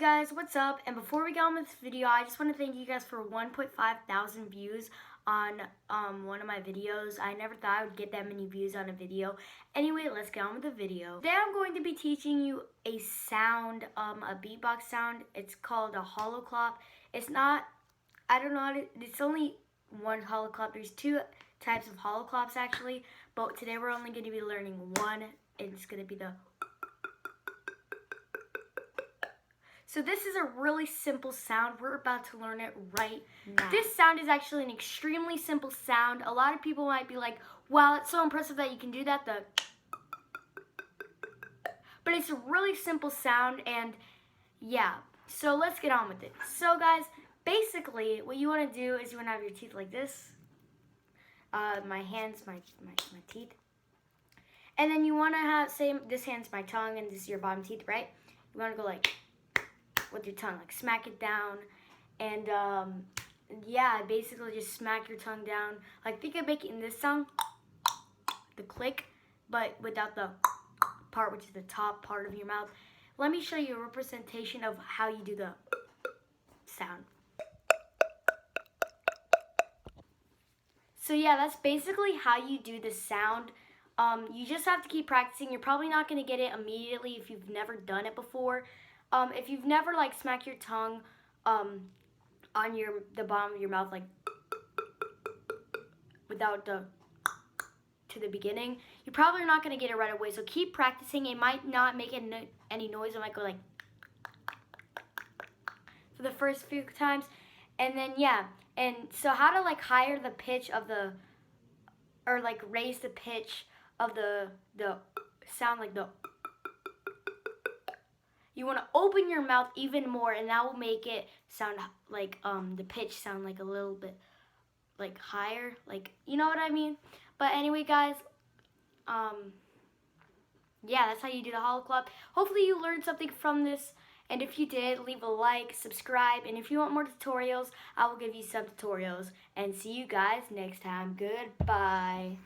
guys, what's up? And before we get on with this video, I just want to thank you guys for 1.5 thousand views on one of my videos. I never thought I would get that many views on a video. Anyway, let's get on with the video. Today I'm going to be teaching you a sound, a beatbox sound. It's called a hollow clop. It's not, I don't know, it's only one hollow clop. There's two types of hollow clops actually, but today we're only going to be learning one, and it's going to be the. So this is a really simple sound. We're about to learn it right now. This sound is actually an extremely simple sound. A lot of people might be like, wow, it's so impressive that you can do that. But it's a really simple sound, and yeah. So let's get on with it. So guys, basically what you want to do is you want to have your teeth like this. My hands, my teeth. And then you want to have, say this hand's my tongue and this is your bottom teeth, right? You want to go like with your tongue, like smack it down, and yeah, basically just smack your tongue down. Like think of making this sound, the click, but without the part, which is the top part of your mouth. Let me show you a representation of how you do the sound. So yeah, that's basically how you do the sound. You just have to keep practicing. You're probably not going to get it immediately if you've never done it before. If you've never like smacked your tongue on the bottom of your mouth, like without the to the beginning, you're probably not going to get it right away. So keep practicing. It might not make any noise. It might go like for the first few times, and then yeah. And so how to like higher the pitch of the, or like raise the pitch of the sound, like the. You want to open your mouth even more, and that will make it sound like the pitch sound like a little bit like higher, like, you know what I mean? But anyway, guys, yeah, that's how you do the hollow clop. Hopefully you learned something from this, and if you did, leave a like, subscribe, and if you want more tutorials, I will give you some tutorials. And see you guys next time. Goodbye.